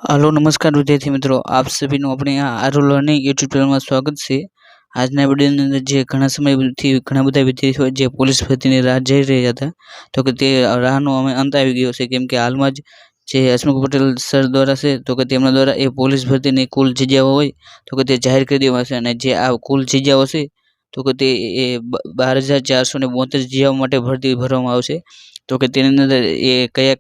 Hello नमस्कार विद्यार्थी मित्रों, आप सभी નું આપણે આ આરો લર્નિંગ યુટ્યુબ ચેનલમાં સ્વાગત છે। આજના વિડીયોની અંદર જે ઘણા સમયથી ઘણા બધા વિદ્યાર્થીઓ જે પોલીસ ભરતીની રાહ જોઈ રહ્યા હતા, તો કે તે રાહનો અમે અંત આવી ગયો છે, કેમ કે હાલમાં જ જે હસમુખ પટેલ સર દ્વારા છે, તો કે તેમના દ્વારા એ પોલીસ ભરતીની કુલ જગ્યાઓ હોય તો કે તે જાહેર કરી દેવામાં આવશે, અને જે આ કુલ જગ્યાઓ છે તો કે તે 12,472 જગ્યાઓ માટે ભરતી ભરવામાં આવશે। તો કે તેની અંદર એ કયા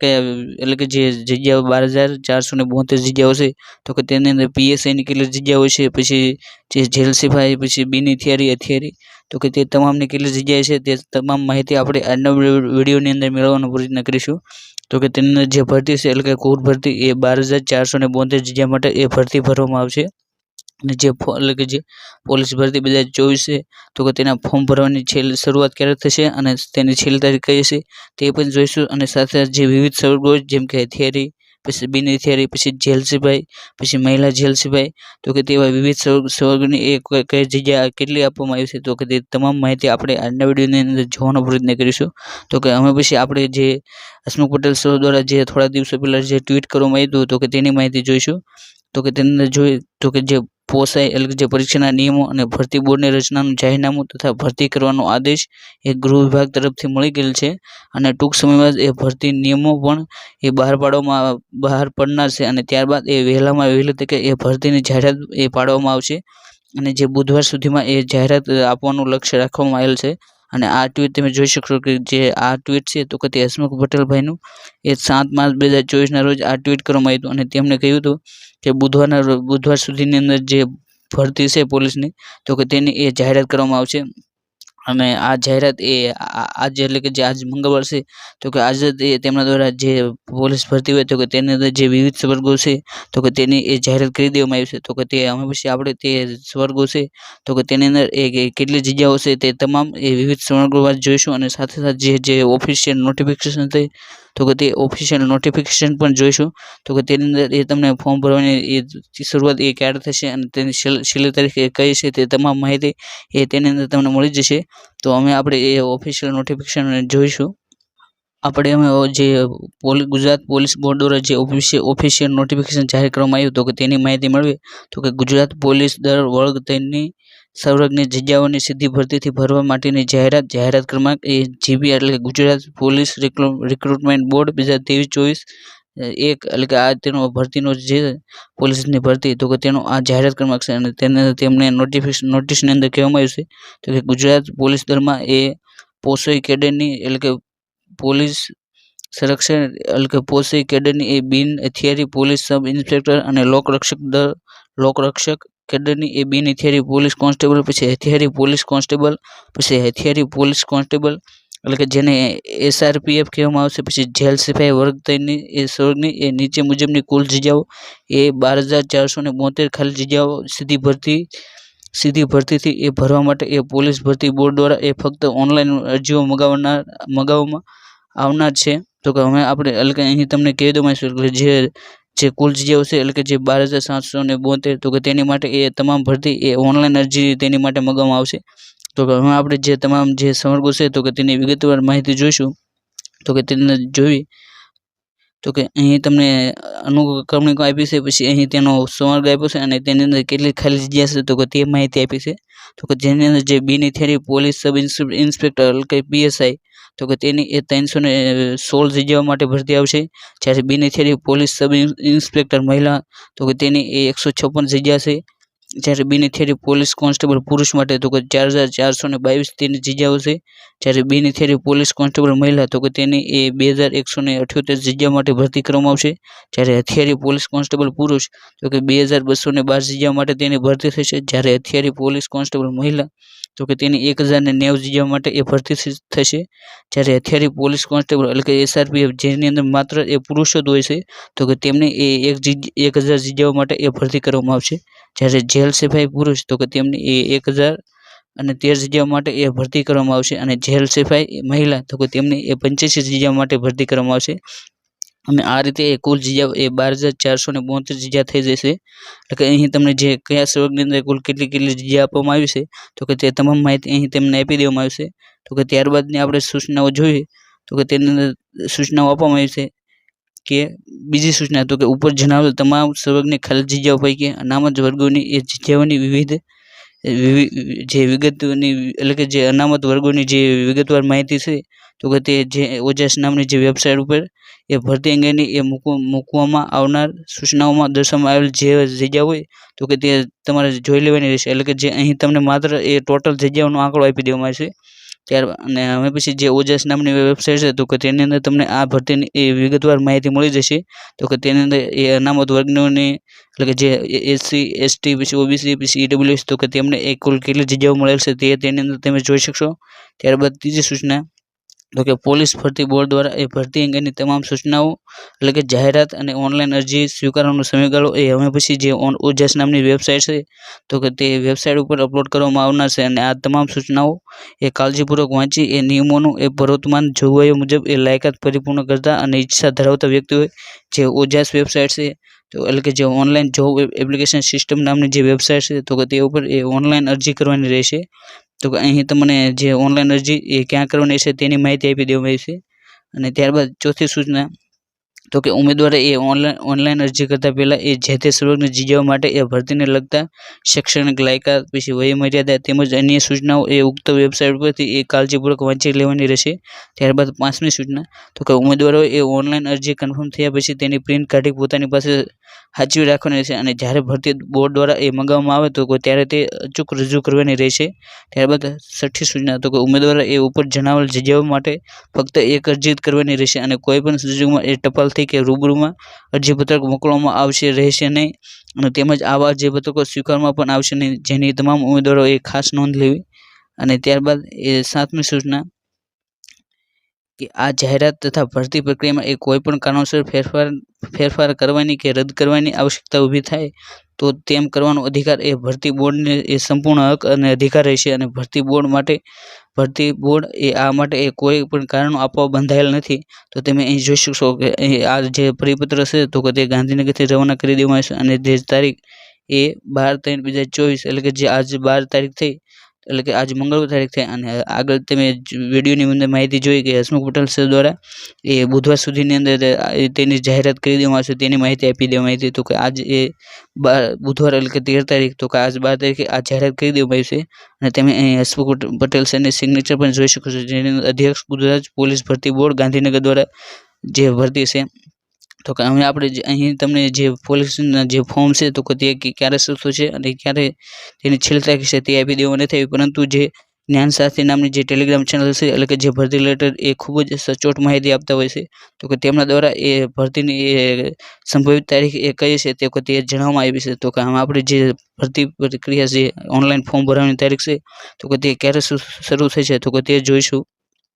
એટલે કે જે જગ્યાઓ 12,472 જગ્યાઓ છે, તો કે તેની અંદર પીએસઆઈની કેટલી જગ્યાઓ છે, પછી જે જેલ સિપાઈ, પછી બિન હથિયારી, તો કે તે તમામની કેટલી જગ્યાએ છે તે તમામ માહિતી આપણે આજના વિડીયોની અંદર મેળવવાનો પ્રયત્ન કરીશું। તો કે તેની અંદર જે ભરતી છે એટલે કે કુલ ભરતી એ 12,472 જગ્યા માટે એ ભરતી ભરવામાં આવશે। અને જે એટલે કે જે પોલીસ ભરતી 2024 છે, તો કે તેના ફોર્મ ભરવાની શરૂઆત ક્યારે થશે અને તેની છેલ્લી તારીખ કઈ છે તે પણ જોઈશું। અને સાથે જે વિવિધ સવર્ગો જેમ કે હથિયારી, પછી બિન હથિયારી, પછી જેલ સિપાઈ, પછી મહિલા જેલ સિપાઈ, તો કે તેવા વિવિધ સવર્ગની કઈ જગ્યા કેટલી આપવામાં આવી છે, તો કે તે તમામ માહિતી આપણે આજના વિડીયોની અંદર જોવાનો પ્રયત્ન કરીશું। તો કે અમે પછી આપણે જે હસમુખ પટેલ સર દ્વારા જે થોડા દિવસો પહેલા જે ટ્વીટ કરવામાં આવ્યું હતું, તો કે તેની માહિતી જોઈશું। તો કે તેની અંદર જોઈએ તો કે જે પોસાય એટલે કે જે પરીક્ષાના નિયમો અને ભરતી બોર્ડની રચનાનું જાહેરનામું તથા ભરતી કરવાનો આદેશ એ ગૃહ વિભાગ તરફથી મળી ગયેલ છે, અને ટૂંક સમયમાં એ ભરતી નિયમો પણ એ બહાર પડનાર છે, અને ત્યારબાદ એ વહેલામાં વહેલી તકે એ ભરતીની જાહેરાત એ પાડવામાં આવશે, અને જે બુધવાર સુધીમાં એ જાહેરાત આપવાનું લક્ષ્ય રાખવામાં આવેલ છે। અને આ ટ્વીટ તમે જોઈ શકશો કે જે આ ટ્વીટ છે, તો કે તે હસમુખ પટેલભાઈનું એ 7 માર્ચ 2024ના રોજ આ ટ્વીટ કરવામાં આવ્યું હતું, અને તેમણે કહ્યું હતું કે બુધવાર સુધીની અંદર જે ભરતી છે પોલીસની, તો કે તેની એ જાહેરાત કરવામાં આવશે। અને આ જાહેરાત એ આજે એટલે કે જે આજ મંગળવાર છે, તો કે આજે તેમના દ્વારા જે પોલીસ ભરતી હોય તો કે તેની અંદર જે વિવિધ સ્વર્ગો છે, તો કે તેની એ જાહેરાત કરી દેવામાં આવી છે। તો કે તે અમે પછી આપણે તે સ્વર્ગો છે, તો કે તેની અંદર કેટલી જગ્યાઓ છે તે તમામ એ વિવિધ સ્વર્ગો જોઈશું, અને સાથે સાથે જે ઓફિશિયલ નોટિફિકેશન થઈ, તો કે તે ઓફિશિયલ નોટિફિકેશન પણ જોઈશું। તો કે તેની અંદર એ તમને ફોર્મ ભરવાની એ શરૂઆત એ ક્યારે થશે અને તેની છેલ્લી તારીખ કઈ છે તે તમામ માહિતી એ તેની અંદર તમને મળી જશે। તો અમે આપણે એ ઓફિશિયલ નોટિફિકેશન જોઈશું। અમે જે ગુજરાત પોલીસ બોર્ડ દ્વારા જે ઓફિશિયલ નોટિફિકેશન જાહેર કરવામાં આવ્યું, તો કે તેની માહિતી મેળવી તો કે ગુજરાત પોલીસ દળ વર્ગ 3ની સંવર્ગની જગ્યાઓની સીધી ભરતીથી ભરવા માટેની જાહેરાત ક્રમાંક એ જીબી એટલે કે ગુજરાત પોલીસ રિક્રુટમેન્ટ બોર્ડ 2023-24 એટલે કે આ તેનો ભરતીનો જે પોલીસની ભરતી, તો કે તેનો આ જાહેરાત ક્રમાંક છે, અને તેમને નોટિસની અંદર કહેવામાં આવ્યું છે તો કે ગુજરાત પોલીસ દળમાં એ પોસોઈ કેડરની એટલે કે પોલીસ સંરક્ષણ એટલે કે પોસોઈ કેડરની એ બિન હથિયારી પોલીસ સબ ઇન્સ્પેક્ટર અને લોકરક્ષક કેડરની એ બિન હથિયારી પોલીસ કોન્સ્ટેબલ, પછી હથિયારી પોલીસ કોન્સ્ટેબલ, પછી હથિયારી પોલીસ કોન્સ્ટેબલ એટલે કે જેને SRPF કહેવામાં આવશે, પછી જેલ સિપાઈ વર્ગ 3ની એ સ્વર્ગની એ નીચે મુજબની કુલ જગ્યાઓ એ 12,472 ખાલી જગ્યાઓ સીધી ભરતીથી એ ભરવા માટે એ પોલીસ ભરતી બોર્ડ દ્વારા એ ફક્ત ઓનલાઈન અરજીઓ મગાવવામાં આવનાર છે। તો કે અમે આપણે એટલે કે અહીં તમને કહી દઉં જે કુલ જગ્યાઓ છે એટલે કે જે 12,772, તો કે તેની માટે એ તમામ ભરતી એ ઓનલાઈન અરજી તેની માટે મગાવવામાં આવશે। તો કે હવે આપણે જે તમામ જે સંવર્ગો છે, તો કે તેની વિગતવાર માહિતી જોઈશું। તો કે તેને જોઈ તો કે અહીં તમને અનુક્રમણિકા આપી છે, પછી અહીં તેનો સંવર્ગ આપ્યો છે, અને તેની અંદર કેટલી ખાલી જગ્યા છે તો કે તે માહિતી આપી છે। તો કે જેની અંદર જે બિન હથિયારી પોલીસ સબ ઇન્સ્પેક્ટર એટલે કે PSI, તો કે તેની એ 316 જગ્યાઓ માટે ભરતી આવશે, જ્યારે બિન હથિયારી પોલીસ સબ ઇન્સ્પેક્ટર મહિલા, તો કે તેની એ 156 જગ્યા છે, જ્યારે બિન હથિયારી પોલીસ કોન્સ્ટેબલ પુરુષ માટે તો કે 4,422 તેની જગ્યાઓ છે, જ્યારે બિન હથિયારી પોલીસ કોન્સ્ટેબલ મહિલા, તો કે તેની એ 2,178 જગ્યા માટે ભરતી કરવામાં આવશે, જ્યારે હથિયારી પોલીસ કોન્સ્ટેબલ પુરુષ, તો કે 2,212 જગ્યા માટે તેની ભરતી થશે, જ્યારે હથિયારી પોલીસ કોન્સ્ટેબલ મહિલા, તો કે તેની 1,090 જગ્યા માટે એ ભરતી થશે, જ્યારે હથિયારી પોલીસ કોન્સ્ટેબલ એટલે કે SRPF જેની અંદર માત્ર એ પુરુષો જ હોય છે, તો કે તેમને એ 1,000 જગ્યાઓ માટે એ ભરતી કરવામાં આવશે, જ્યારે જેલ સિપાઈ પુરુષ, તો કે તેમની એ 1,013 જગ્યાઓ માટે એ ભરતી કરવામાં આવશે, અને જેલ સિપાઈ મહિલા, તો કે તેમની એ 85 જગ્યા માટે ભરતી કરવામાં આવશે। અને આ રીતે એ કુલ જગ્યાઓ એ 12,472 જગ્યા થઈ જશે। એટલે કે અહીં તમને જે કયા સંવર્ગની અંદર કુલ કેટલી જગ્યા આપવામાં આવી છે, તો કે તે તમામ માહિતી અહીં તમને આપી દેવામાં આવશે। તો કે ત્યારબાદની આપણે સૂચનાઓ જોઈએ તો કે તેની અંદર સૂચનાઓ આપવામાં આવી છે કે બીજી સૂચના તો કે ઉપર જણાવેલ તમામ સંલગ્ન ખાલી જગ્યાઓ પૈકી અનામત વર્ગોની એ જગ્યાઓની જે વિગતોની એટલે કે જે અનામત વર્ગોની જે વિગતવાર માહિતી છે તો કે તે જે ઓજસ નામની જે વેબસાઇટ ઉપર એ ભરતી અંગેની એ મૂકવામાં આવનાર સૂચનાઓમાં દર્શાવવામાં આવેલ જે જગ્યા હોય તો કે તે તમારે જોઈ લેવાની રહેશે. એટલે કે જે અહીં તમને માત્ર એ ટોટલ જગ્યાઓનો આંકડો આપી દેવામાં આવશે. અને હવે પછી જે ઓજસ નામની વેબસાઇટ છે તો કે તેની અંદર તમને આ ભરતીની એ વિગતવાર માહિતી મળી જશે. તો કે તેની અંદર એ અનામત વર્ગની એટલે કે જે એસસી એસટી પછી ઓબીસી પછી ઈડબ્લ્યુએસ તો કે તેમને એ કુલ કેટલી જગ્યાઓ મળેલ છે તે તેની અંદર તમે જોઈ શકશો. ત્યારબાદ ત્રીજી સૂચના તો કે પોલીસ ભરતી બોર્ડ દ્વારા એ ભરતી અંગેની તમામ સૂચનાઓ એટલે કે જાહેરાત અને ઓનલાઈન અરજી સ્વીકારવાનો સમયગાળો એ હવે પછી જે ઓજસ નામની વેબસાઇટ છે તો કે તે વેબસાઇટ ઉપર અપલોડ કરવામાં આવનાર છે. અને આ તમામ સૂચનાઓ એ કાળજીપૂર્વક વાંચી એ નિયમોનું એ પ્રવર્તમાન જોગવાઈઓ મુજબ એ લાયકાત પરિપૂર્ણ કરતા અને ઈચ્છા ધરાવતા વ્યક્તિઓએ જે ઓજસ વેબસાઇટ છે તો એટલે કે જે ઓનલાઈન જોબ એપ્લિકેશન સિસ્ટમ નામની જે વેબસાઇટ છે તો કે તે ઉપર એ ઓનલાઈન અરજી કરવાની રહેશે. તો કે અહીં તમને જે ઓનલાઈન અરજી એ ક્યાં કરવાની છે તેની માહિતી આપી દેવામાં આવી છે. અને ત્યારબાદ ચોથી સૂચના તો કે ઉમેદવારે એ ઓનલાઈન અરજી કરતા પહેલા એ જે તે સર્વગ્ન જગ્યાઓ માટે એ ભરતીને લગતા શૈક્ષણિક લાયકાત પછી વયમર્યાદા તેમજ અન્ય સૂચનાઓ એ ઉક્ત વેબસાઇટ પરથી એ કાળજીપૂર્વક વાંચી લેવાની રહેશે. ત્યારબાદ પાંચમી સૂચના તો કે ઉમેદવારોએ એ ઓનલાઈન અરજી કન્ફર્મ થયા પછી તેની પ્રિન્ટ કાઢી પોતાની પાસે સાચવી રાખવાની રહેશે. અને જ્યારે ભરતી બોર્ડ દ્વારા એ મંગાવવામાં આવે તો ત્યારે તે અચૂક રજૂ કરવાની રહેશે. ત્યારબાદ છઠ્ઠી સૂચના તો કે ઉમેદવારે એ ઉપર જણાવેલ જગ્યાઓ માટે ફક્ત એક અરજી કરવાની રહેશે અને કોઈ પણ સંજોગોમાં એ ટપાલથી કે રૂબરૂમાં અરજીપત્રક મોકલવામાં આવશે રહેશે નહીં. અને તેમજ આવા અરજીપત્રકો સ્વીકારવામાં પણ આવશે નહીં, જેની તમામ ઉમેદવારો એ ખાસ નોંધ લેવી. અને ત્યારબાદ એ સાતમી સૂચના કે આ જાહેરાત તથા ભરતી પ્રક્રિયામાં એ કોઈ પણ કારણોસર ફેરફાર કરવાની કે રદ કરવાની આવશ્યકતા ઊભી થાય તો તેમ કરવાનો અધિકાર એ ભરતી બોર્ડને એ સંપૂર્ણ હક અને અધિકાર રહેશે. અને ભરતી બોર્ડ એ આ માટે એ કોઈ પણ કારણો આપવા બંધાયેલ નથી. તો તમે અહીં જોઈ શકશો કે આ જે પરિપત્ર છે તો કે તે ગાંધીનગરથી રવાના કરી દેવામાં આવશે. અને જે તારીખ એ 12/3/2024 એટલે કે જે આજ 12 તારીખ થઈ એટલે કે આજ મંગળવાર તારીખ થઈ. અને આગળ તમે વિડીયોની અંદર માહિતી જોઈ કે હસમુખ પટેલ સર દ્વારા એ બુધવાર સુધીની અંદર તેની જાહેરાત કરી દેવામાં આવશે, તેની માહિતી આપી દેવામાં આવી હતી. તો કે આજ એ બુધવાર એટલે કે 13 તારીખ તો કે આજ 12 તારીખે આ જાહેરાત કરી દેવામાં આવી છે. અને તમે અહીં હસમુખ પટેલ સરની સિગ્નેચર પણ જોઈ શકો છો, જેની અધ્યક્ષ ગુજરાત પોલીસ ભરતી બોર્ડ ગાંધીનગર દ્વારા જે ભરતી છે. તો કે હવે આપણે અહીં તમને જે પોલીસના જે ફોર્મ છે તો કે તે ક્યારે શરૂ થશે અને ક્યારે તેની છેલ્લી તારીખ છે તે આપી દેવા નથી આવી. પરંતુ જે જ્ઞાન સાથી નામની જે ટેલિગ્રામ ચેનલ છે એટલે કે જે ભરતી રિલેટેડ એ ખૂબ જ સચોટ માહિતી આપતા હોય છે. તો કે તેમના દ્વારા એ ભરતીની એ સંભવિત તારીખ એ કઈ છે તે જણાવવામાં આવી છે. તો કે આમાં આપણે જે ભરતી પ્રક્રિયા છે ઓનલાઈન ફોર્મ ભરવાની તારીખ છે તો કે તે ક્યારે શરૂ થશે તો કે તે જોઈશું.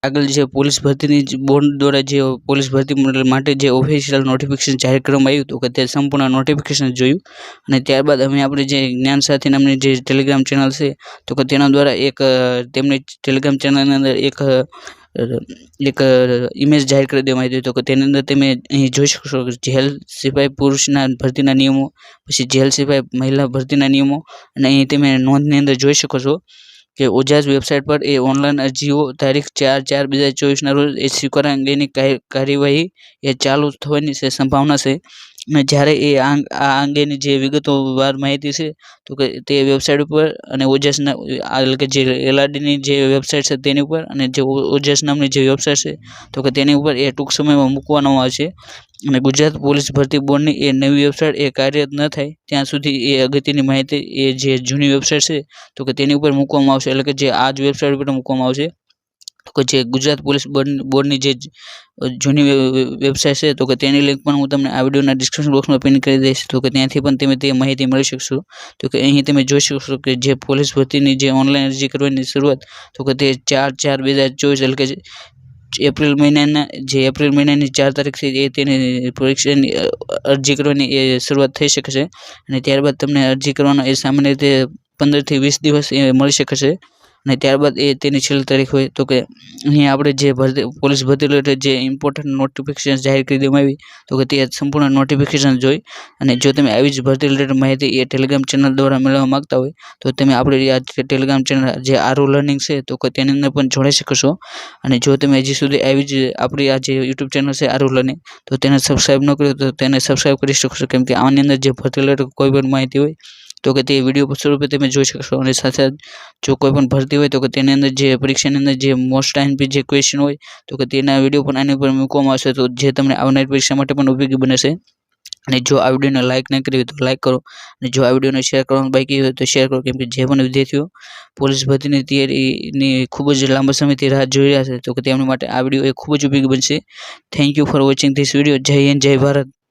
આગળ જે પોલીસ ભરતીની બોર્ડ દ્વારા જે પોલીસ ભરતી માટે જે ઓફિશિયલ નોટિફિકેશન જાહેર કરવામાં આવ્યું તો કે તે સંપૂર્ણ નોટિફિકેશન જોયું. અને ત્યારબાદ અમે આપણે જે જ્ઞાન સાથી નામની જે ટેલિગ્રામ ચેનલ છે તો કે તેના દ્વારા એક તેમની ટેલિગ્રામ ચેનલની અંદર એક ઇમેજ જાહેર કરી દેવામાં આવી હતી. તો કે તેની અંદર તમે અહીં જોઈ શકશો કે જેલ સિપાઈ પુરુષના ભરતીના નિયમો પછી જેલ સિપાઈ મહિલા ભરતીના નિયમો. અને અહીં તમે નોંધની અંદર જોઈ શકો છો કે ઓજસ વેબસાઇટ પર એ ઓનલાઈન અરજીઓ તારીખ 4/4/2024 ના રોજ એ સ્વીકાર અંગેની કાર્યવાહી એ ચાલુ થવાની છે સંભાવના છે. અને જ્યારે એ આ અંગેની જે વિગતોવાર માહિતી છે તો કે તે વેબસાઇટ ઉપર અને ઓજસના એટલે કે જે એલઆરડીની જે વેબસાઇટ છે તેની ઉપર અને જે ઓજસ નામની જે વેબસાઇટ છે તો કે તેની ઉપર એ ટૂંક સમયમાં મૂકવામાં આવશે. અને ગુજરાત પોલીસ ભરતી બોર્ડની એ નવી વેબસાઇટ એ કાર્યરત ન થાય ત્યાં સુધી એ અગત્યની માહિતી એ જે જૂની વેબસાઇટ છે તો કે તેની ઉપર મૂકવામાં આવશે. એટલે કે જે આ જ વેબસાઇટ ઉપર મૂકવામાં આવશે. તો કે જે ગુજરાત પોલીસ બોર્ડની જે જૂની વેબસાઇટ છે તો કે તેની લિંક પણ હું તમને આ વિડીયોના ડિસ્ક્રિપ્શન બોક્સમાં પિન કરી દઈશ. તો કે ત્યાંથી પણ તમે તે માહિતી મળી શકશો. તો કે અહીં તમે જોઈ શકશો કે જે પોલીસ ભરતીની જે ઓનલાઈન અરજી કરવાની શરૂઆત તો કે તે 4/4/2024 એટલે કે એપ્રિલ મહિનાની 4 તારીખથી એ તેની પરીક્ષાની અરજી કરવાની એ શરૂઆત થઈ શકે છે. અને ત્યારબાદ તમને અરજી કરવાનો એ સામાન્ય રીતે 15 થી 20 દિવસ એ મળી શકે છે. અને ત્યારબાદ એ તેની છેલ્લી તારીખ હોય. તો કે અહીંયા આપણે જે પોલીસ ભરતી રિલેટેડ જે ઇમ્પોર્ટન્ટ નોટિફિકેશન જાહેર કરી દેવામાં આવી તો કે તે સંપૂર્ણ નોટિફિકેશન જોઈ અને જો તમે આવી જ ભરતી રિલેટેડ માહિતી એ ટેલિગ્રામ ચેનલ દ્વારા મેળવવા માંગતા હોય તો તમે આપણી આ ટેલિગ્રામ ચેનલ જે આરુ લર્નિંગ છે તો કે તેની અંદર પણ જોડાઈ શકો છો. અને જો તમે હજી સુધી આવી જ આપણી આ જે યુટ્યુબ ચેનલ છે આરુ લર્નિંગ તો તેને સબસ્ક્રાઈબ ન કર્યું તો તેને સબસ્ક્રાઈબ કરી શકો છો, કેમ કે આની અંદર જે ભરતી રિલેટેડ કોઈ પણ માહિતી હોય તો કે તે વિડીયો સ્વરૂપે તમે જોઈ શકશો. અને સાથે જો કોઈ પણ ભરતી હોય તો કે તેની અંદર જે પરીક્ષાની અંદર જે મોસ્ટ આઈએમપી જે ક્વેશ્ચન હોય તો કે તેના વિડીયો પણ આની પર મૂકવામાં આવશે, તો જે તમને આવનારી પરીક્ષા માટે પણ ઉપયોગી બને છે. અને જો આ વિડીયોને લાઇક ન કરી હોય તો લાઇક કરો અને જો આ વિડીયોને શેર કરવાનું બાકી હોય તો શેર કરો, કેમ કે જે પણ વિદ્યાર્થીઓ પોલીસ ભરતીની તૈયારીની ખૂબ જ લાંબા સમયથી રાહ જોઈ રહ્યા છે તો કે તેમના માટે આ વિડીયો એ ખૂબ જ ઉપયોગી બનશે. Thank you for watching this video. જય હિન્દ, જય ભારત.